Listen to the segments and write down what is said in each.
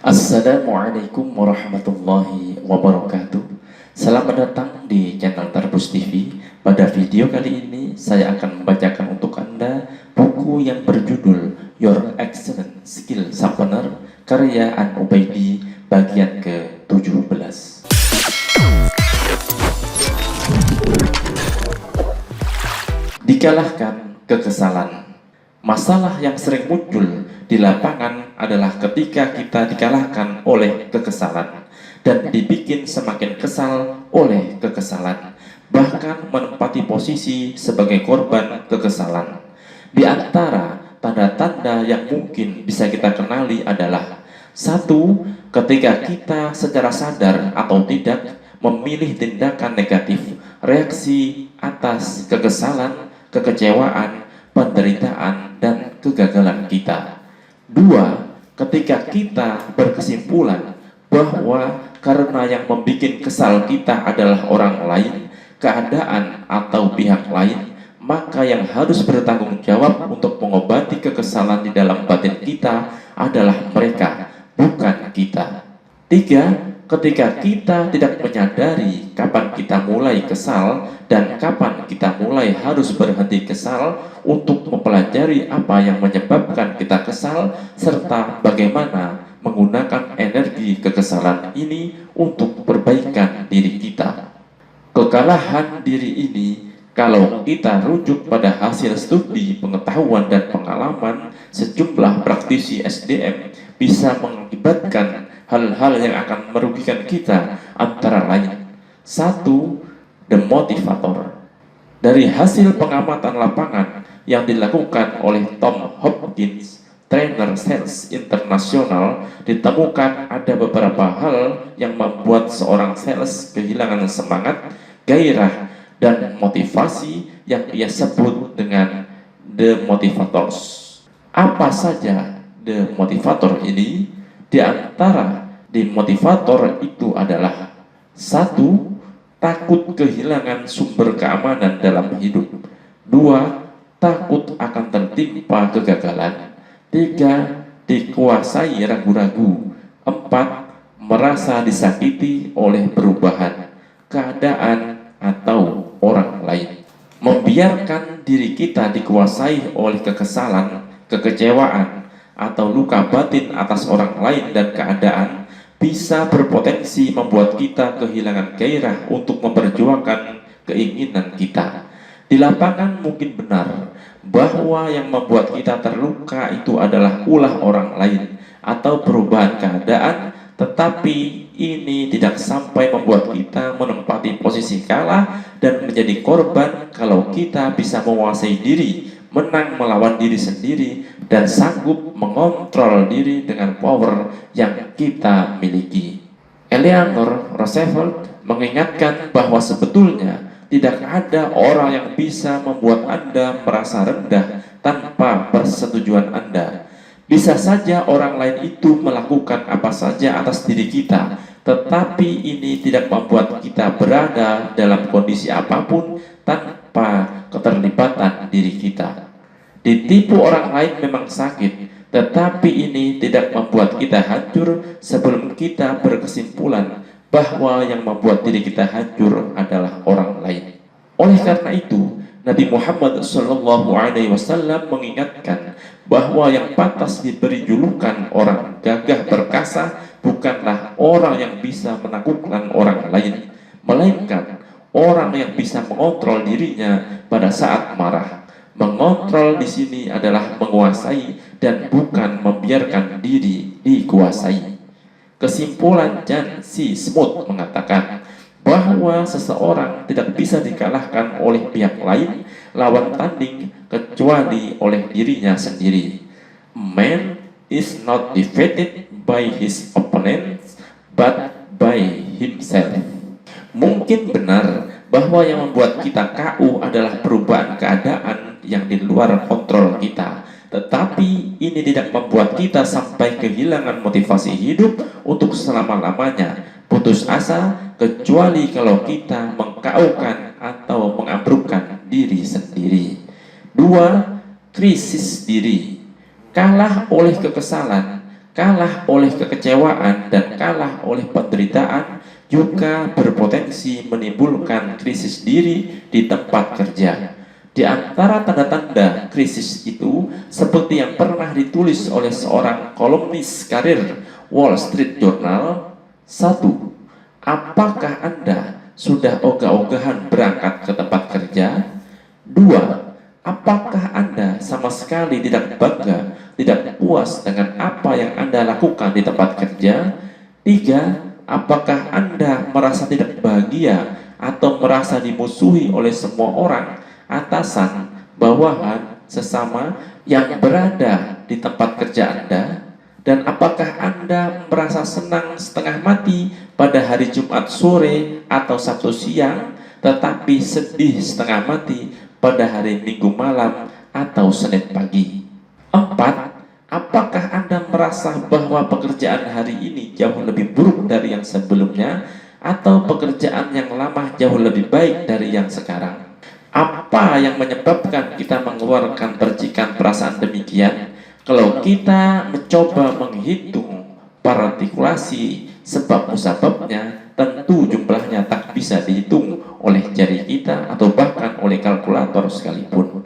Assalamualaikum warahmatullahi wabarakatuh. Selamat datang di channel Tarbus TV. Pada video kali ini saya akan membacakan untuk Anda buku yang berjudul Your Excellent Skill Sharpener karya An Ubaidi bagian ke-17. Dikalahkan kekesalan. Masalah yang sering muncul di lapangan adalah ketika kita dikalahkan oleh kekesalan dan dibikin semakin kesal oleh kekesalan, bahkan menempati posisi sebagai korban kekesalan. Di antara tanda-tanda yang mungkin bisa kita kenali adalah: satu, ketika kita secara sadar atau tidak memilih tindakan negatif, reaksi atas kekesalan, kekecewaan, penderitaan, dan kegagalan kita. Dua, ketika kita berkesimpulan bahwa karena yang membuat kesal kita adalah orang lain, keadaan, atau pihak lain, maka yang harus bertanggung jawab untuk mengobati kekesalan di dalam batin kita adalah mereka, bukan kita. Tiga, ketika kita tidak menyadari kapan kita mulai kesal dan kapan kita mulai harus berhenti kesal untuk mempelajari apa yang menyebabkan kita kesal serta bagaimana menggunakan energi kekesalan ini untuk perbaikan diri kita. Kekalahan diri ini, kalau kita rujuk pada hasil studi pengetahuan dan pengalaman sejumlah praktisi SDM, bisa mengakibatkan hal-hal yang akan merugikan kita, antara lain: satu, demotivator. Dari hasil pengamatan lapangan yang dilakukan oleh Tom Hopkins, trainer sales internasional, ditemukan ada beberapa hal yang membuat seorang sales kehilangan semangat, gairah, dan motivasi yang ia sebut dengan demotivators. Apa saja demotivator ini? Di antara demotivator itu adalah: satu, takut kehilangan sumber keamanan dalam hidup. Dua, takut akan tertimpa kegagalan. Tiga, dikuasai ragu-ragu. Empat, merasa disakiti oleh perubahan, keadaan, atau orang lain. Membiarkan diri kita dikuasai oleh kekesalan, kekecewaan, atau luka batin atas orang lain dan keadaan bisa berpotensi membuat kita kehilangan gairah untuk memperjuangkan keinginan kita. Di lapangan mungkin benar bahwa yang membuat kita terluka itu adalah ulah orang lain atau perubahan keadaan, tetapi ini tidak sampai membuat kita menempati posisi kalah dan menjadi korban kalau kita bisa menguasai diri, menang melawan diri sendiri, dan sanggup mengontrol diri dengan power yang kita miliki. Eleanor Roosevelt mengingatkan bahwa sebetulnya tidak ada orang yang bisa membuat Anda merasa rendah tanpa persetujuan Anda. Bisa saja orang lain itu melakukan apa saja atas diri kita, tetapi ini tidak membuat kita berada dalam kondisi apapun tanpa keterlibatan diri kita. Ditipu orang lain memang sakit, tetapi ini tidak membuat kita hancur sebelum kita berkesimpulan bahwa yang membuat diri kita hancur adalah orang lain. Oleh karena itu, Nabi Muhammad SAW mengingatkan bahwa yang pantas diberi julukan orang gagah perkasa bukanlah orang yang bisa menaklukkan orang lain, melainkan orang yang bisa mengontrol dirinya pada saat marah. Mengontrol di sini adalah menguasai dan bukan membiarkan diri dikuasai. Kesimpulan Jan C. Smoot mengatakan bahwa seseorang tidak bisa dikalahkan oleh pihak lain lawan tanding kecuali oleh dirinya sendiri. Man is not defeated by his opponents but by himself. Mungkin benar bahwa yang membuat kita KO adalah perubahan keadaan yang di luar kontrol kita, tetapi ini tidak membuat kita sampai kehilangan motivasi hidup untuk selama-lamanya, putus asa, kecuali kalau kita mengkaukan atau mengambrukkan diri sendiri. Dua, krisis diri. Kalah oleh kekesalan kalah oleh kekecewaan dan kalah oleh penderitaan juga berpotensi menimbulkan krisis diri di tempat kerja. Di antara tanda-tanda krisis itu, seperti yang pernah ditulis oleh seorang kolumnis karir Wall Street Journal, 1. Apakah Anda sudah ogah-ogahan berangkat ke tempat kerja? 2. Apakah Anda sama sekali tidak bangga, tidak puas dengan apa yang Anda lakukan di tempat kerja? 3. Apakah Anda merasa tidak bahagia atau merasa dimusuhi oleh semua orang, atasan, bawahan, sesama yang berada di tempat kerja Anda? Dan apakah Anda merasa senang setengah mati pada hari Jumat sore atau Sabtu siang, tetapi sedih setengah mati pada hari Minggu malam atau Senin pagi? 4. Apakah Anda merasa bahwa pekerjaan hari ini jauh lebih buruk dari yang sebelumnya, atau pekerjaan yang lama jauh lebih baik dari yang sekarang? Apa yang menyebabkan kita mengeluarkan percikan perasaan demikian? Kalau kita mencoba menghitung partikulasi sebab musababnya, tentu jumlahnya tak bisa dihitung oleh jari kita atau bahkan oleh kalkulator sekalipun.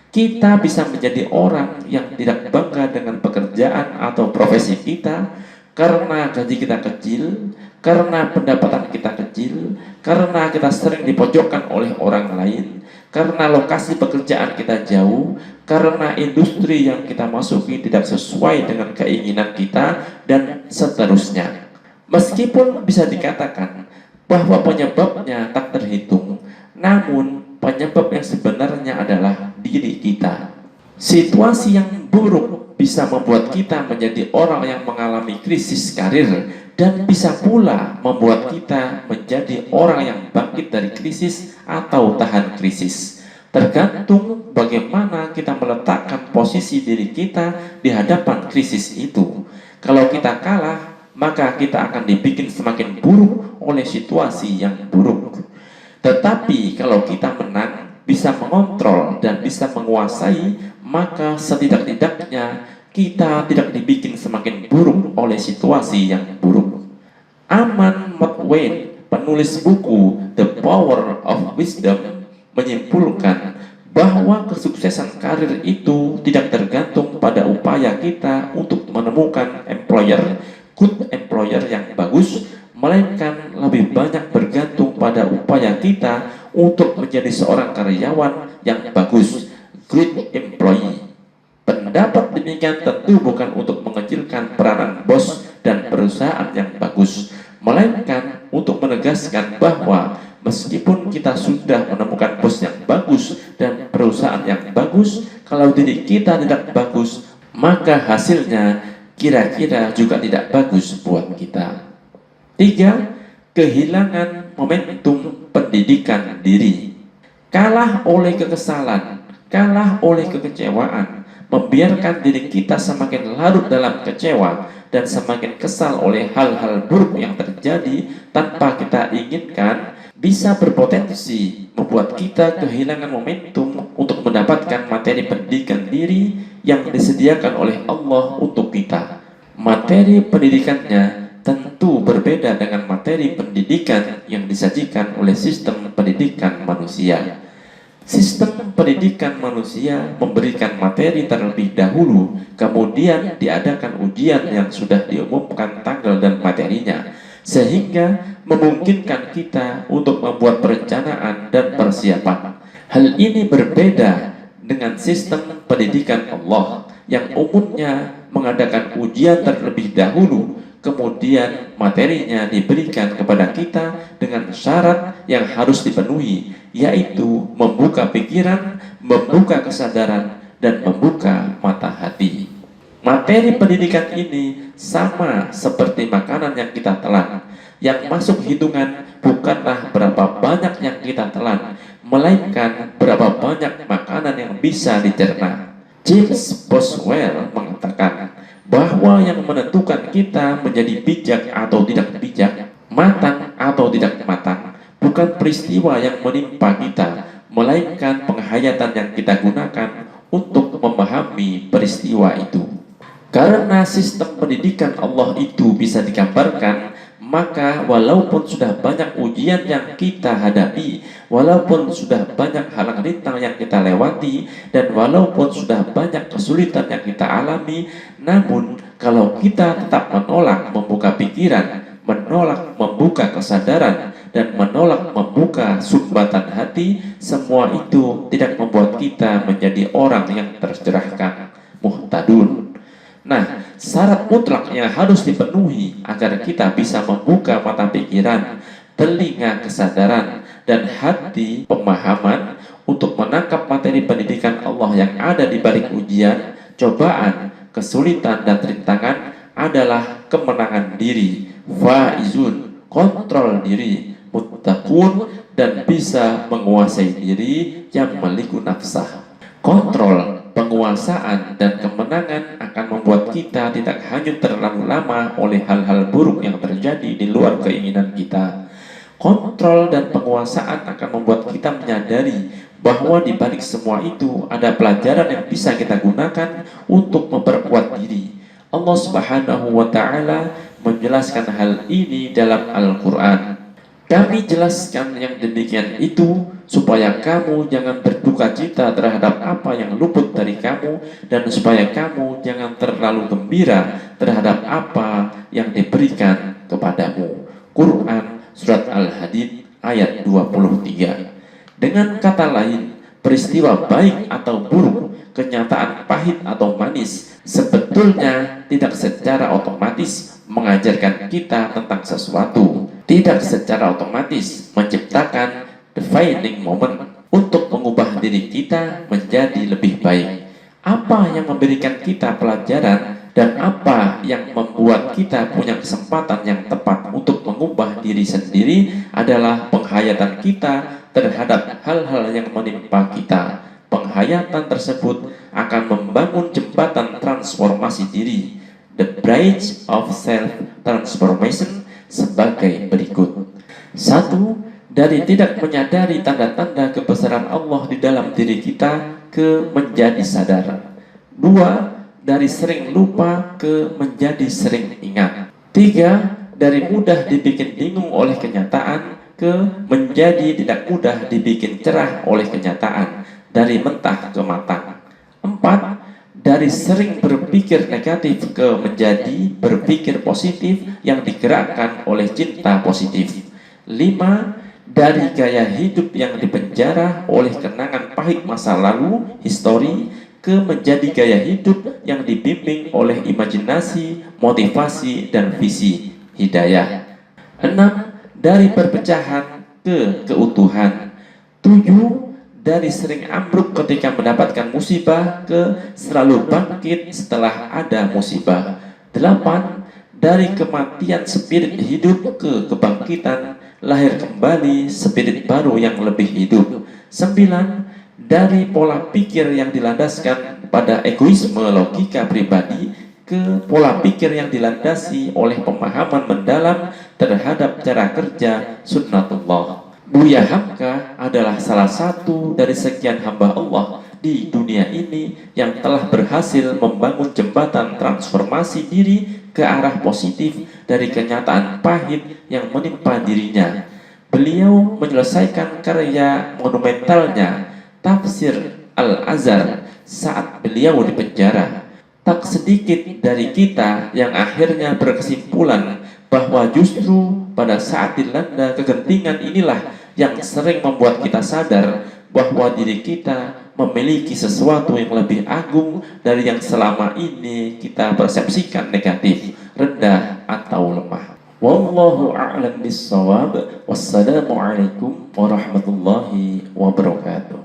Kita bisa menjadi orang yang tidak bangga dengan pekerjaan atau profesi kita karena gaji kita kecil, karena pendapatan kita kecil, karena kita sering dipojokkan oleh orang lain, karena lokasi pekerjaan kita jauh, karena industri yang kita masuki tidak sesuai dengan keinginan kita, dan seterusnya. Meskipun bisa dikatakan bahwa penyebabnya tak terhitung, namun penyebab yang sebenarnya adalah diri kita. Situasi yang buruk bisa membuat kita menjadi orang yang mengalami krisis karir, dan bisa pula membuat kita menjadi orang yang bangkit dari krisis atau tahan krisis. Tergantung bagaimana kita meletakkan posisi diri kita di hadapan krisis itu. Kalau kita kalah, maka kita akan dibikin semakin buruk oleh situasi yang buruk. Tetapi kalau kita menang, bisa mengontrol dan bisa menguasai, maka setidak-tidaknya kita tidak dibikin semakin buruk oleh situasi yang buruk. Aman McWayne, penulis buku The Power of Wisdom, menyimpulkan bahwa kesuksesan karir itu tidak tergantung pada upaya kita untuk menemukan good employer yang bagus, melainkan lebih banyak bergantung pada upaya kita untuk menjadi seorang karyawan yang bagus, great employee. Pendapat demikian tentu bukan untuk mengecilkan peranan bos dan perusahaan yang bagus, melainkan untuk menegaskan bahwa meskipun kita sudah menemukan bos yang bagus dan perusahaan yang bagus, kalau diri kita tidak bagus, maka hasilnya kira-kira juga tidak bagus buat kita. 3. Kehilangan momentum pendidikan diri. Kalah oleh kekesalan, kalah oleh kekecewaan, membiarkan diri kita semakin larut dalam kecewa dan semakin kesal oleh hal-hal buruk yang terjadi tanpa kita inginkan, bisa berpotensi membuat kita kehilangan momentum untuk mendapatkan materi pendidikan diri yang disediakan oleh Allah untuk kita. Materi pendidikannya tentu berbeda dengan materi pendidikan yang disajikan oleh sistem pendidikan manusia. Sistem pendidikan manusia memberikan materi terlebih dahulu, kemudian diadakan ujian yang sudah diumumkan tanggal dan materinya, sehingga memungkinkan kita untuk membuat perencanaan dan persiapan. Hal ini berbeda dengan sistem pendidikan Allah yang umumnya mengadakan ujian terlebih dahulu, kemudian materinya diberikan kepada kita dengan syarat yang harus dipenuhi, yaitu membuka pikiran, membuka kesadaran, dan membuka mata hati. Materi pendidikan ini sama seperti makanan yang kita telan. Yang masuk hitungan bukanlah berapa banyak yang kita telan, melainkan berapa banyak makanan yang bisa dicerna. James Boswell mengatakan bahwa yang menentukan kita menjadi bijak atau tidak bijak, matang atau tidak matang, bukan peristiwa yang menimpa kita, melainkan penghayatan yang kita gunakan untuk memahami peristiwa itu. Karena sistem pendidikan Allah itu bisa digambarkan, maka walaupun sudah banyak ujian yang kita hadapi, walaupun sudah banyak halang rintang yang kita lewati, dan walaupun sudah banyak kesulitan yang kita alami, namun kalau kita tetap menolak membuka pikiran, menolak membuka kesadaran, dan menolak membuka sumbatan hati, semua itu tidak membuat kita menjadi orang yang tercerahkan, muhtadun. Nah, syarat mutlak yang harus dipenuhi agar kita bisa membuka mata pikiran, telinga kesadaran, dan hati pemahaman untuk menangkap materi pendidikan Allah yang ada di balik ujian, cobaan, kesulitan, dan rintangan adalah kemenangan diri, faizun, kontrol diri, muttaqun, dan bisa menguasai diri yang meliku nafsah. Kontrol, penguasaan, dan kemenangan akan membuat kita tidak hanyut terlalu lama oleh hal-hal buruk yang terjadi di luar keinginan kita. Kontrol dan penguasaan akan membuat kita menyadari bahwa di balik semua itu ada pelajaran yang bisa kita gunakan untuk memperkuat diri. Allah Subhanahu wa Ta'ala menjelaskan hal ini dalam Al-Quran. Kami jelaskan yang demikian itu supaya kamu jangan berduka cita terhadap apa yang luput dari kamu, dan supaya kamu jangan terlalu gembira terhadap apa yang diberikan kepadamu. Quran Surat Al-Hadid ayat 23. Dengan kata lain, peristiwa baik atau buruk, kenyataan pahit atau manis, sebetulnya tidak secara otomatis mengajarkan kita tentang sesuatu, tidak secara otomatis menciptakan defining moment untuk mengubah diri kita menjadi lebih baik. Apa yang memberikan kita pelajaran dan apa yang membuat kita punya kesempatan yang tepat untuk mengubah diri sendiri adalah penghayatan kita terhadap hal-hal yang menimpa kita. Penghayatan tersebut akan membangun jembatan transformasi diri, the bridge of self-transformation, sebagai berikut. 1. Dari tidak menyadari tanda-tanda kebesaran Allah di dalam diri kita ke menjadi sadar. 2. Dari sering lupa ke menjadi sering ingat. 3. Dari mudah dibikin bingung oleh kenyataan ke menjadi tidak mudah dibikin cerah oleh kenyataan, dari mentah ke matang. 4. Dari sering berpikir negatif ke menjadi berpikir positif yang digerakkan oleh cinta positif. 5. Dari gaya hidup yang dipenjara oleh kenangan pahit masa lalu, histori, ke menjadi gaya hidup yang dibimbing oleh imajinasi, motivasi, dan visi, hidayah. 6. Dari perpecahan ke keutuhan. 7. Dari sering ambruk ketika mendapatkan musibah ke selalu bangkit setelah ada musibah. 8. Dari kematian spirit hidup ke kebangkitan, lahir kembali spirit baru yang lebih hidup. 9. Dari pola pikir yang dilandaskan pada egoisme logika pribadi ke pola pikir yang dilandasi oleh pemahaman mendalam terhadap cara kerja sunnatullah. Buya Hamka adalah salah satu dari sekian hamba Allah di dunia ini yang telah berhasil membangun jembatan transformasi diri ke arah positif dari kenyataan pahit yang menimpa dirinya. Beliau menyelesaikan karya monumentalnya Tafsir Al-Azhar saat beliau di penjara. Tak sedikit dari kita yang akhirnya berkesimpulan bahwa justru pada saat dilanda kegentingan inilah yang sering membuat kita sadar bahwa diri kita memiliki sesuatu yang lebih agung dari yang selama ini kita persepsikan negatif, rendah, atau lemah. Wallahu a'lam bis-shawab. Wassalamualaikum warahmatullahi wabarakatuh.